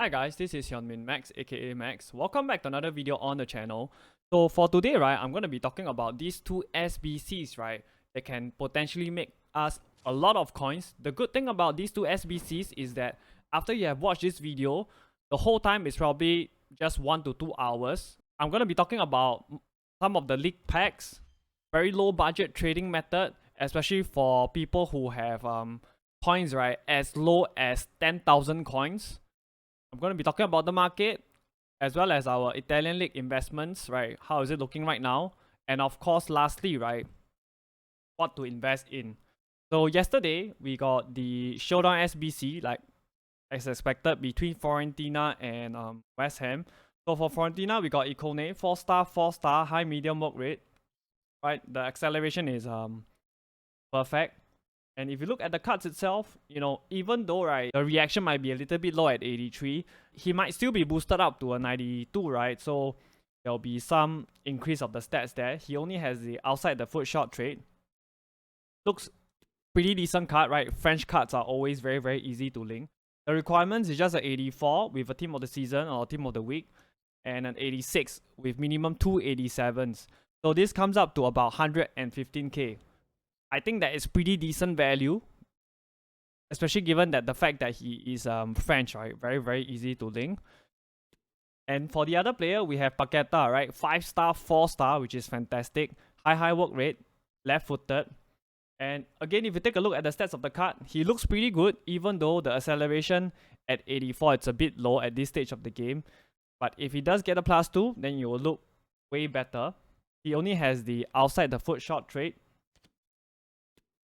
Hi guys, this is Hyunmin Max aka Max. Welcome back to another video on the channel. So for today, right, I'm gonna be talking about these two SBCs, right, that can potentially make us a lot of coins. The good thing about these two SBCs is that after you have watched this video, the whole time is probably just 1 to 2 hours. I'm gonna be talking about some of the league packs, very low budget trading method, especially for people who have coins, right, as low as 10,000 coins. I'm going to be talking about the market as well as our Italian league investments, right? How is it looking right now? And of course, lastly, right, what to invest in. So yesterday, we got the Showdown SBC, like as expected, between Fiorentina and West Ham. So for Fiorentina, we got Icone, 4-star, 4-star, high medium work rate, right? The acceleration is perfect. And if you look at the cards itself, even though, right, the reaction might be a little bit low at 83, he might still be boosted up to a 92, right? So there'll be some increase of the stats there. He only has the outside the foot shot trade. Looks pretty decent card, right? French cards are always very, very easy to link. The requirements is just an 84 with a team of the season or team of the week, and an 86 with minimum 2 87s. So this comes up to about 115k. I think that is pretty decent value, especially given that the fact that he is French, right? Very, very easy to link. And for the other player, we have Paqueta, right? 5-star, 4-star, which is fantastic. High work rate, left-footed. And again, if you take a look at the stats of the card, he looks pretty good, even though the acceleration at 84, it's a bit low at this stage of the game. But if he does get a +2, then you will look way better. He only has the outside the foot shot trait.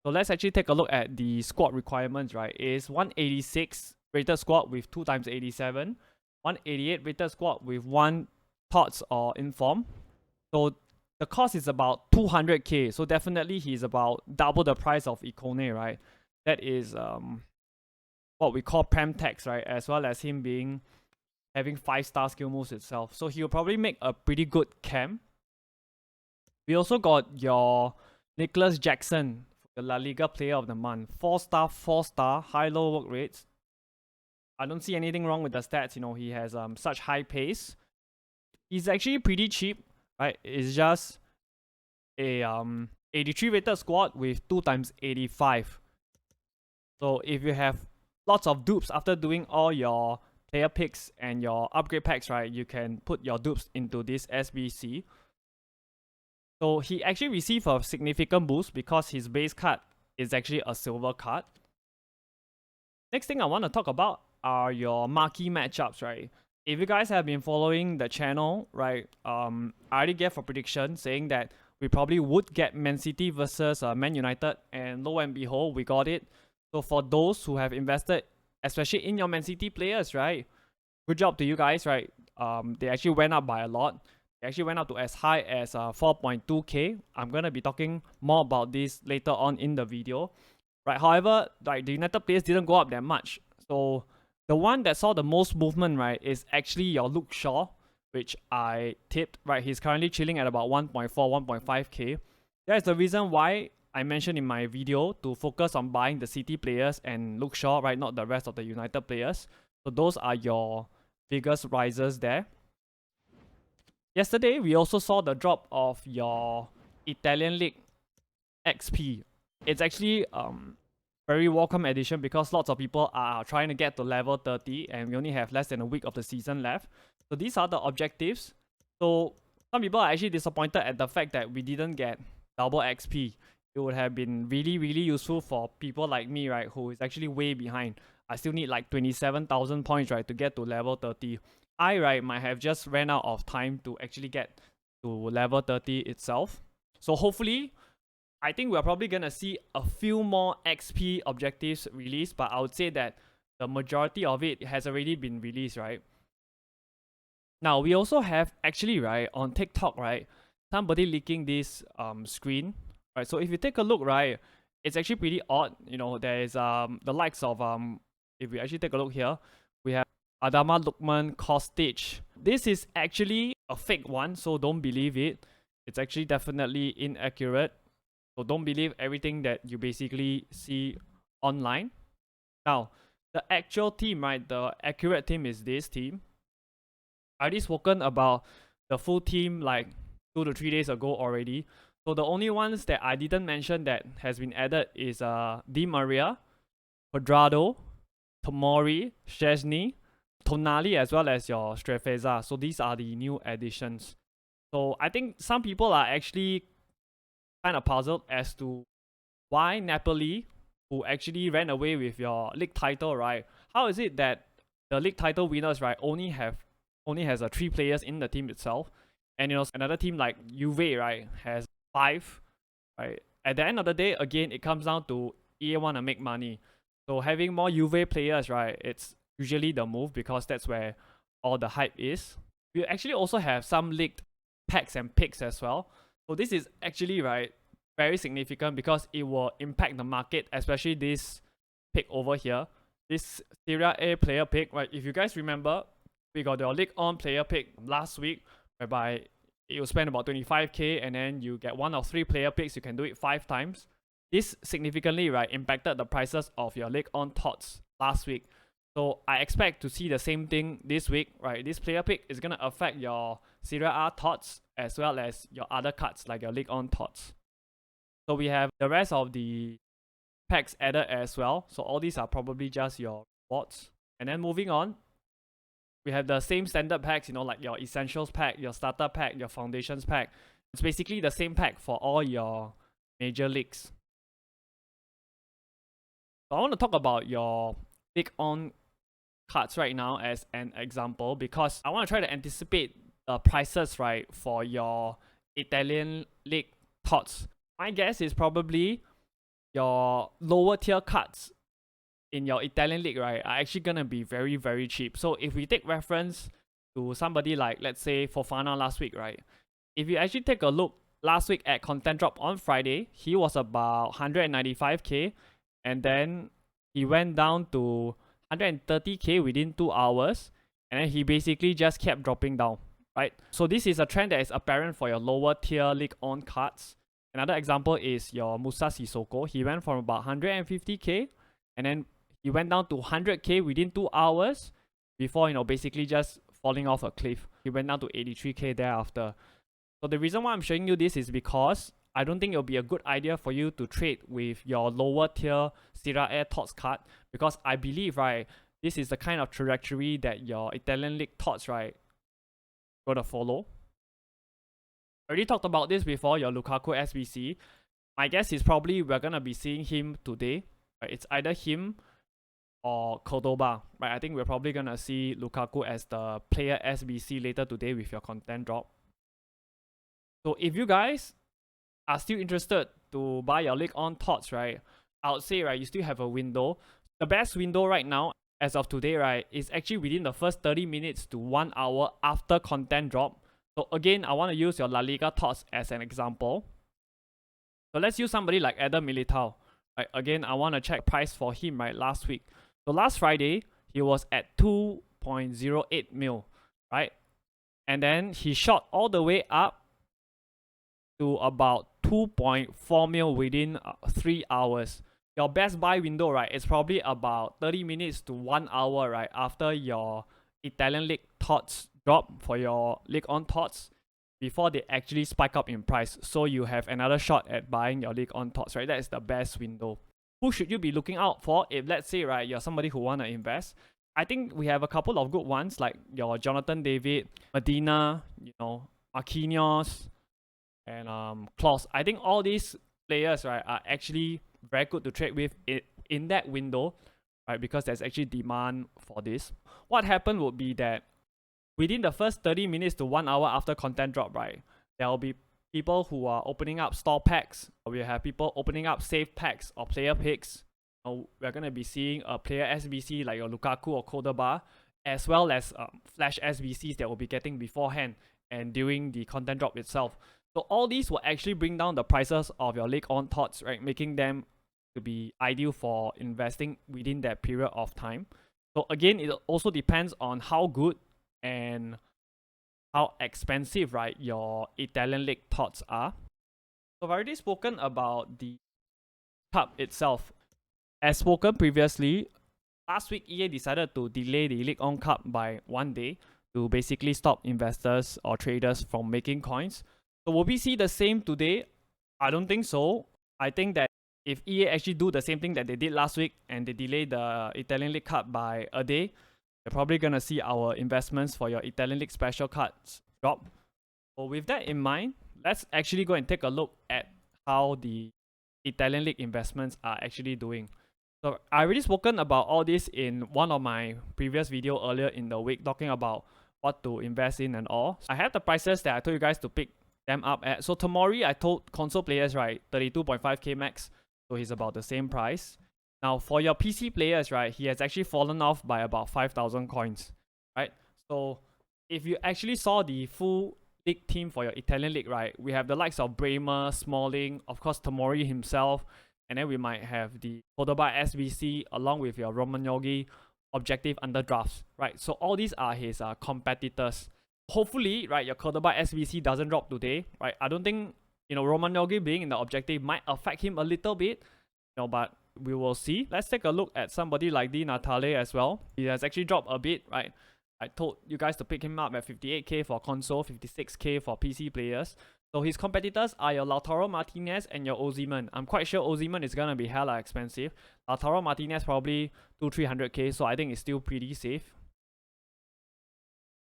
So let's actually take a look at the squad requirements, right? It's 186 rated squad with 2 times 87, 188 rated squad with 1 thoughts or inform. So the cost is about 200k. So definitely he's about double the price of Icone, right? That is what we call prem tax, right? As well as him having 5-star skill moves itself. So he'll probably make a pretty good cam. We also got your Nicholas Jackson, the La Liga Player of the Month. 4-star, 4-star, high-low work rates. I don't see anything wrong with the stats. He has such high pace. He's actually pretty cheap, right? It's just a 83 rated squad with 2 times 85. So if you have lots of dupes after doing all your player picks and your upgrade packs, right, you can put your dupes into this SBC. So he actually received a significant boost because his base card is actually a silver card. Next thing I want to talk about are your marquee matchups, right? If you guys have been following the channel, right, I already gave a prediction saying that we probably would get Man City versus Man United, and lo and behold, we got it. So for those who have invested, especially in your Man City players, right, good job to you guys, right? They actually went up by a lot. It actually went up to as high as 4.2k. I'm going to be talking more about this later on in the video. Right. However, like the United players didn't go up that much. So the one that saw the most movement, right, is actually your Luke Shaw, which I tipped, right? He's currently chilling at about 1.4, 1.5k. That is the reason why I mentioned in my video to focus on buying the City players and Luke Shaw, right? Not the rest of the United players. So those are your biggest risers there. Yesterday, we also saw the drop of your Italian League XP. It's actually very welcome addition because lots of people are trying to get to level 30 and we only have less than a week of the season left. So these are the objectives. So some people are actually disappointed at the fact that we didn't get double XP. It would have been really, really useful for people like me, right, who is actually way behind. I still need like 27,000 points, right, to get to level 30. Right, might have just ran out of time to actually get to level 30 itself. So hopefully, I think we're probably going to see a few more XP objectives released, but I would say that the majority of it has already been released, right? Now, we also have actually, right, on TikTok, right, somebody leaking this screen, right? So if you take a look, right, it's actually pretty odd. There is the likes of if we actually take a look here, we have Adama Lukman Kostic. This is actually a fake one, so don't believe it. It's actually definitely inaccurate. So don't believe everything that you basically see online. Now, the actual team, right, the accurate team is this team. I already spoken about the full team like 2 to 3 days ago already. So the only ones that I didn't mention that has been added is Di Maria, Quadrado, Tomori, Szczesny, Tonali, as well as your Strefeza. So these are the new additions. So I think some people are actually kind of puzzled as to why Napoli, who actually ran away with your league title, right? How is it that the league title winners, right, only has 3 players in the team itself, and another team like Juve, right, has 5, right? At the end of the day, again, it comes down to EA want to make money. So having more Juve players, right, it's usually the move because that's where all the hype is. We actually also have some leaked packs and picks as well. So this is actually, right, very significant because it will impact the market, especially this pick over here. This Serie A player pick, right? If you guys remember, we got the League On player pick last week, whereby you spend about 25k and then you get 1 of 3 player picks. You can do it 5 times. This significantly, right, impacted the prices of your League On tots last week. So I expect to see the same thing this week, right? This player pick is gonna affect your Serie A tots as well as your other cards like your League On tots. So we have the rest of the packs added as well. So all these are probably just your rewards. And then moving on, we have the same standard packs, like your essentials pack, your starter pack, your foundations pack. It's basically the same pack for all your major leagues. So I want to talk about your League On cards right now as an example because I want to try to anticipate the prices, right, for your Italian league tots. My guess is probably your lower tier cards in your Italian league, right, are actually gonna be very, very cheap. So if we take reference to somebody like, let's say, Fofana last week, right, if you actually take a look last week at content drop on Friday, he was about 195k, and then he went down to 130k within 2 hours, and then he basically just kept dropping down, right? So this is a trend that is apparent for your lower tier League On cards. Another example is your Musa Sissoko. He went from about 150k and then he went down to 100k within 2 hours before, basically just falling off a cliff. He went down to 83k thereafter. So the reason why I'm showing you this is because I don't think it'll be a good idea for you to trade with your lower tier Serie A tots card because I believe, right, this is the kind of trajectory that your Italian league tots, right, gonna follow. I already talked about this before, your Lukaku SBC. My guess is probably we're gonna be seeing him today. Right? It's either him or Cordoba. Right? I think we're probably gonna see Lukaku as the player SBC later today with your content drop. So if you guys are still interested to buy your League On tots, right, I would say, right, you still have a window. The best window right now, as of today, right, is actually within the first 30 minutes to 1 hour after content drop. So again, I want to use your La Liga tots as an example. So let's use somebody like Adam Militao. Right, again, I want to check price for him, right, last week. So last Friday, he was at 2.08 mil, right? And then he shot all the way up to about 2.4 mil within 3 hours. Your best buy window, right, is probably about 30 minutes to 1 hour, right, after your Italian league tots drop for your League On tots before they actually spike up in price. So you have another shot at buying your League On tots, right? That is the best window. Who should you be looking out for if, let's say, right, you're somebody who want to invest? I think we have a couple of good ones like your Jonathan David, Medina, Marquinhos, and Klaus. I think all these players, right, are actually very good to trade with in that window, right? Because there's actually demand for this. What happened would be that within the first 30 minutes to 1 hour after content drop, right, there will be people who are opening up store packs. We have people opening up save packs or player picks. We're going to be seeing a player SBC like your Lukaku or Cordoba, as well as flash SBCs that we'll be getting beforehand and during the content drop itself. So all these will actually bring down the prices of your League On tots, right, making them to be ideal for investing within that period of time. So again, it also depends on how good and how expensive, right, your Italian league tots are. So I've already spoken about the cup itself. As spoken previously, last week EA decided to delay the League On Cup by 1 day to basically stop investors or traders from making coins. So will we see the same today? I don't think so. I think that if EA actually do the same thing that they did last week and they delay the Italian League Cup by a day, you're probably gonna see our investments for your Italian League special cards drop. So with that in mind, let's actually go and take a look at how the Italian League investments are actually doing. So I already spoken about all this in one of my previous video earlier in the week, talking about what to invest in and all. I have the prices that I told you guys to pick them up at. So Tomori, I told console players, right, 32.5k max, so he's about the same price. Now for your PC players, right, he has actually fallen off by about 5,000 coins, right? So if you actually saw the full league team for your Italian league, right, we have the likes of Bremer, Smalling, of course Tomori himself, and then we might have the Cordoba SBC along with your Romagnoli objective under drafts, right? So all these are his competitors. Hopefully, right, your Cordoba SBC doesn't drop today, right? I don't think, Romagnoli being in the objective might affect him a little bit, but we will see. Let's take a look at somebody like Di Natale as well. He has actually dropped a bit, right? I told you guys to pick him up at 58k for console, 56k for PC players. So his competitors are your Lautaro Martinez and your Osimhen. I'm quite sure Osimhen is gonna be hella expensive. Lautaro Martinez probably 200-300k, so I think it's still pretty safe.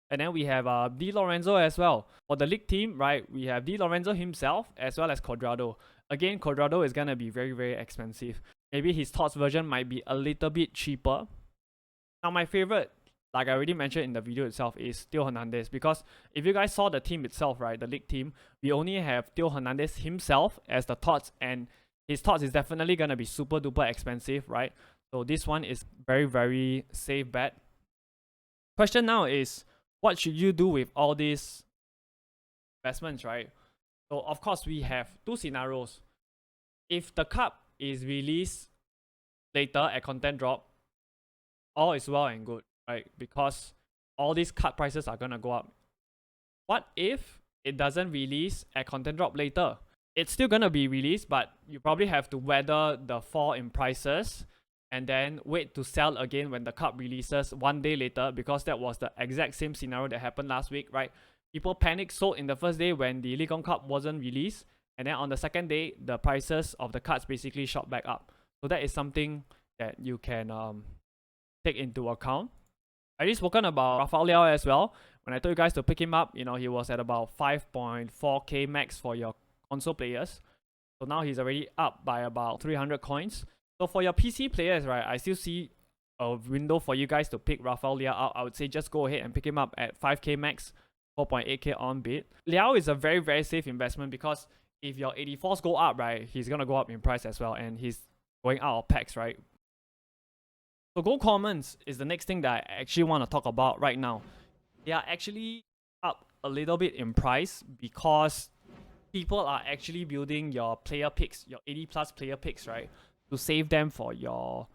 And then we have Di Lorenzo as well. For the league team, right, we have Di Lorenzo himself as well as Cuadrado. Again, Cuadrado is gonna be very, very expensive. Maybe his TOTS version might be a little bit cheaper. Now my favorite, like I already mentioned in the video itself, is Theo Hernandez, because if you guys saw the team itself, right, the league team, we only have Theo Hernandez himself as the TOTS, and his TOTS is definitely going to be super duper expensive, right? So this one is very, very safe bet. Question now is, what should you do with all these investments, right? So of course we have two scenarios. If the cup is released later at content drop, all is well and good, right? Because all these card prices are gonna go up. What if it doesn't release at content drop later? It's still gonna be released, but you probably have to weather the fall in prices and then wait to sell again when the card releases 1 day later, because that was the exact same scenario that happened last week, right? People panic sold in the first day when the League On Cup wasn't released, and then on the second day, the prices of the cards basically shot back up. So that is something that you can take into account. I already spoken about Rafael Leao as well. When I told you guys to pick him up, he was at about 5.4k max for your console players. So now he's already up by about 300 coins. So for your PC players, right, I still see a window for you guys to pick Rafael Leao up. I would say just go ahead and pick him up at 5k max, 4.8k on bid. Leao is a very, very safe investment, because if your 84s go up, right, he's going to go up in price as well, and he's going out of packs, right? So gold commons is the next thing that I actually want to talk about right now. They are actually up a little bit in price because people are actually building your player picks, your 80 plus player picks, right, to save them for your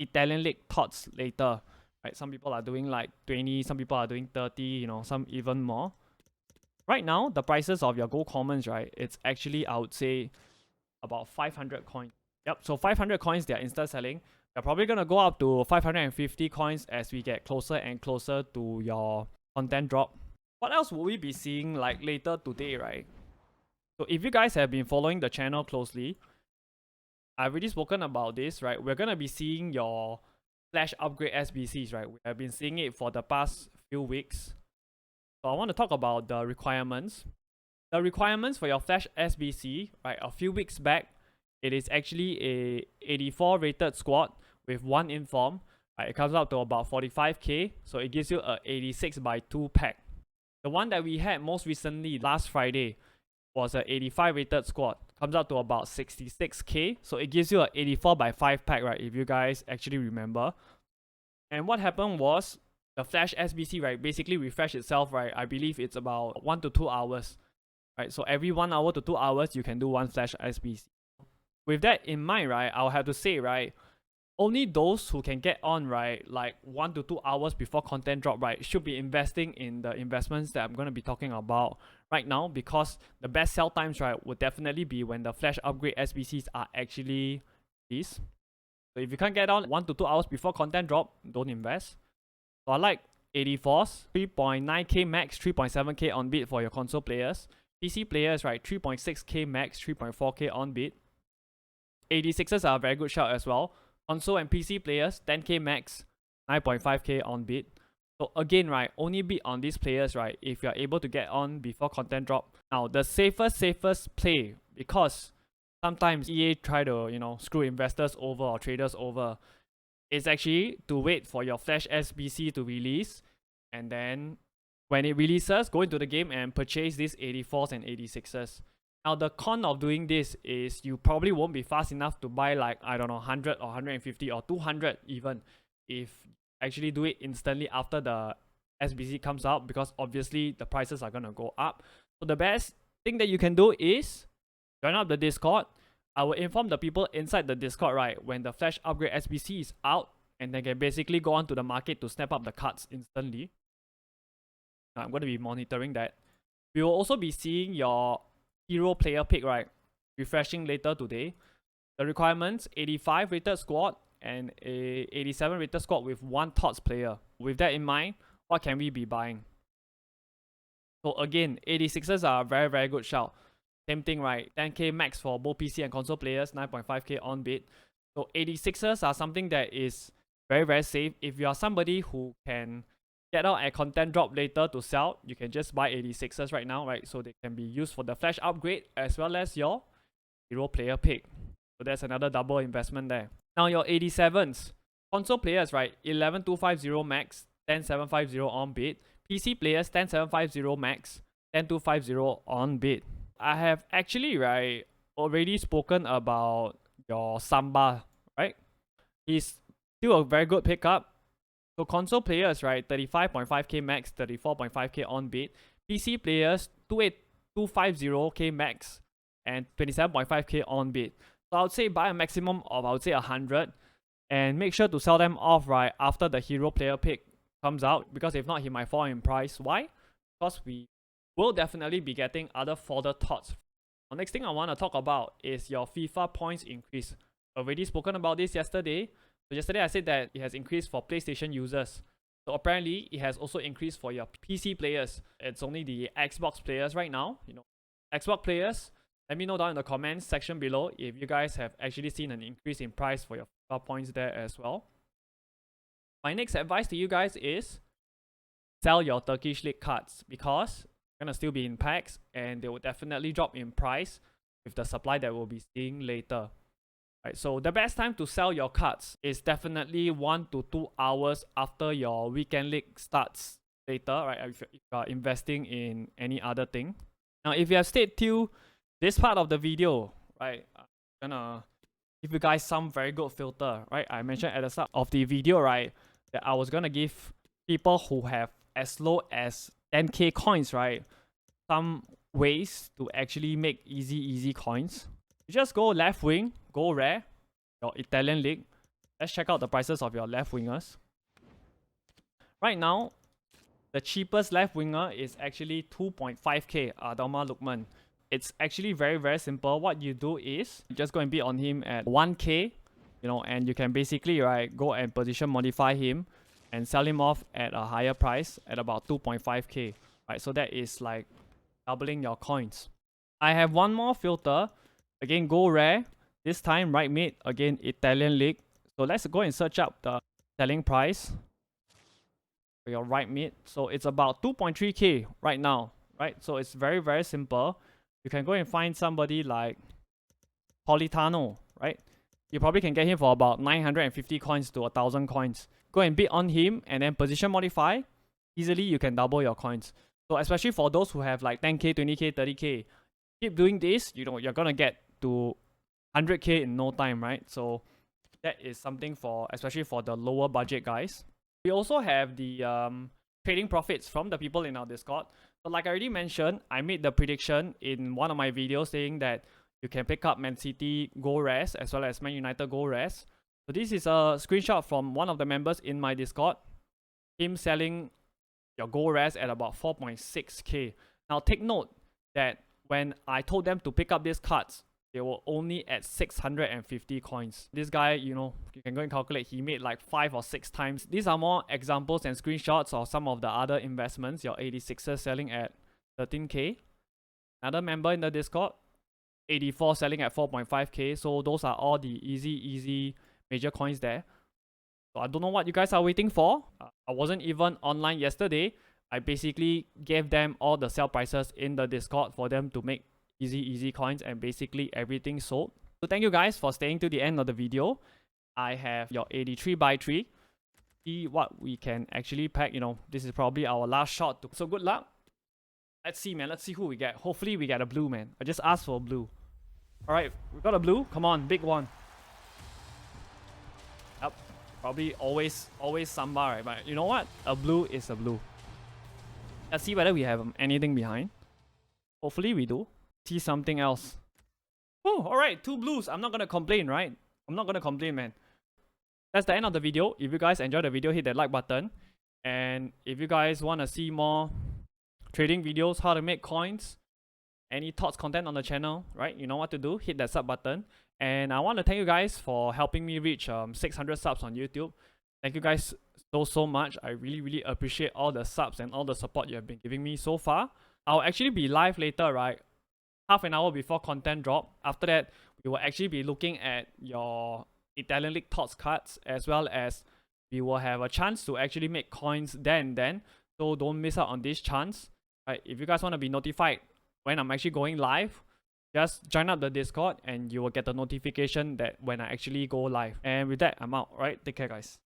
Italian League TOTS later, right? Some people are doing like 20, some people are doing 30, some even more. Right now, the prices of your gold commons, right, it's actually, I would say, about 500 coins. Yep, so 500 coins, they are instant selling. They're probably going to go up to 550 coins as we get closer and closer to your content drop. What else will we be seeing like later today, right? So if you guys have been following the channel closely, I've already spoken about this, right? We're going to be seeing your Flash Upgrade SBCs, right? We have been seeing it for the past few weeks. So I want to talk about the requirements. The requirements for your Flash SBC, right? A few weeks back, it is actually a 84 rated squad with 1 inform. Right? It comes up to about 45k. So it gives you a 86 by 2 pack. The one that we had most recently last Friday was a 85 rated squad. Comes up to about 66k. So it gives you a 84 by 5 pack, right? If you guys actually remember. And what happened was the Flash SBC, right, basically refreshed itself, right? I believe it's about 1 to 2 hours. Right? So every 1 hour to 2 hours, you can do one Flash SBC. With that in mind, right, I'll have to say, right, only those who can get on, right, like 1 to 2 hours before content drop, right, should be investing in the investments that I'm going to be talking about right now, because the best sell times, right, would definitely be when the Flash Upgrade SBCs are actually released. So if you can't get on 1 to 2 hours before content drop, don't invest. So I like 84s, 3.9k max, 3.7k on bid for your console players. PC players, right, 3.6k max, 3.4k on bid. 86s are a very good shout as well. Console and PC players, 10k max, 9.5k on bid. So again, right, only bid on these players, right, if you're able to get on before content drop. Now, the safest play, because sometimes EA try to, screw investors over or traders over, is actually to wait for your Flash SBC to release, and then when it releases, go into the game and purchase these 84s and 86s. Now, the con of doing this is you probably won't be fast enough to buy like, I don't know, 100 or 150 or 200 even, if actually do it instantly after the SBC comes out, because obviously the prices are gonna go up. So the best thing that you can do is join up the Discord. I will inform the people inside the Discord, right, when the Flash Upgrade SBC is out, and they can basically go on to the market to snap up the cards instantly. Now, I'm going to be monitoring that. We will also be seeing your hero player pick, right, refreshing later today. The requirements, 85 rated squad and a 87 rated squad with 1 TOTS player. With that in mind, what can we be buying? So again, 86s are a very good shout. Same thing, right? 10k max for both PC and console players, 9.5k on bid. So 86s are something that is very safe. If you are somebody who can get out at content drop later to sell, you can just buy 86s right now, right? So they can be used for the Flash upgrade as well as your hero player pick. So that's another double investment there. Now your 87s, console players, right? 11250 max, 10750 on bid. PC players, 10750 max, 10250 on bid. I have actually, right, already spoken about your Samba, right? He's still a very good pickup. So console players, right, 35.5k max, 34.5k on bid. PC players, 28250k max and 27.5k on bid. So I would say buy a maximum of, 100, and make sure to sell them off, right, after the hero player pick comes out, because if not, he might fall in price. Why? Because we will definitely be getting other further thoughts. The next thing I want to talk about is your FIFA points increase. Already spoken about this yesterday. So yesterday I said that it has increased for PlayStation users. So apparently it has also increased for your PC players. It's only the Xbox players right now. Xbox players, let me know down in the comments section below if you guys have actually seen an increase in price for your FIFA points there as well. My next advice to you guys is sell your Turkish League cards, because gonna still be in packs and they will definitely drop in price with the supply that we'll be seeing later. Right, so the best time to sell your cards is definitely 1 to 2 hours after your weekend league starts later, right? If you are investing in any other thing. Now, if you have stayed till this part of the video, right, I'm gonna give you guys some very good filter, right? I mentioned at the start of the video, right, that I was gonna give people who have as low as 10k coins, right, some ways to actually make easy coins. You just go left wing, go rare, your Italian league. Let's check out the prices of your left wingers. Right now, the cheapest left winger is actually 2.5k, Adama Lukman. It's actually very simple. What you do is you just go and bid on him at 1k, and you can basically, right, go and position modify him and sell him off at a higher price at about 2.5k, right? So that is like doubling your coins. I have one more filter. Again, go rare. This time right mid, again Italian league. So let's go and search up the selling price for your right mid. So it's about 2.3k right now, right? So it's very simple. You can go and find somebody like Politano, right? You probably can get him for about 950 coins to 1,000 coins. Go and bid on him and then position modify. Easily you can double your coins. So especially for those who have like 10k, 20k, 30k, keep doing this, you're gonna get to 100k in no time, right? So that is something for, especially for the lower budget guys. We also have the trading profits from the people in our Discord. So like I already mentioned, I made the prediction in one of my videos saying that you can pick up Man City Gold Rares as well as Man United Gold Rares. So this is a screenshot from one of the members in my Discord. Him selling your Gold Rares at about 4.6k. Now take note that when I told them to pick up these cards, they were only at 650 coins. This guy, you know, you can go and calculate, he made like 5 or 6 times. These are more examples and screenshots of some of the other investments. Your 86er selling at 13k. Another member in the Discord, 84 selling at 4.5k. So those are all the easy major coins there. So I don't know what you guys are waiting for. I wasn't even online yesterday. I basically gave them all the sell prices in the Discord for them to make easy coins, and basically everything sold. So thank you guys for staying to the end of the video. I have your 83 by 3. See what we can actually pack. You know, this is probably our last shot. So good luck. Let's see, man. Let's see who we get. Hopefully we get a blue, man. I just asked for a blue. Alright, we got a blue. Come on, big one. Yep. Probably always Samba, right? But you know what? A blue is a blue. Let's see whether we have anything behind. Hopefully we do. See something else. Oh, alright, 2 blues. I'm not gonna complain, right? I'm not gonna complain, man. That's the end of the video. If you guys enjoyed the video, hit that like button. And if you guys want to see more trading videos, how to make coins, any thoughts content on the channel, right? You know what to do. Hit that sub button. And I want to thank you guys for helping me reach 600 subs on YouTube. Thank you guys so much. I really appreciate all the subs and all the support you have been giving me so far. I'll actually be live later, right? Half an hour before content drop. After that, we will actually be looking at your Italian League Thoughts cards, as well as we will have a chance to actually make coins then. So don't miss out on this chance. Right? If you guys want to be notified when I'm actually going live, just join up the Discord and you will get the notification that when I actually go live. And with that, I'm out. Alright, take care guys.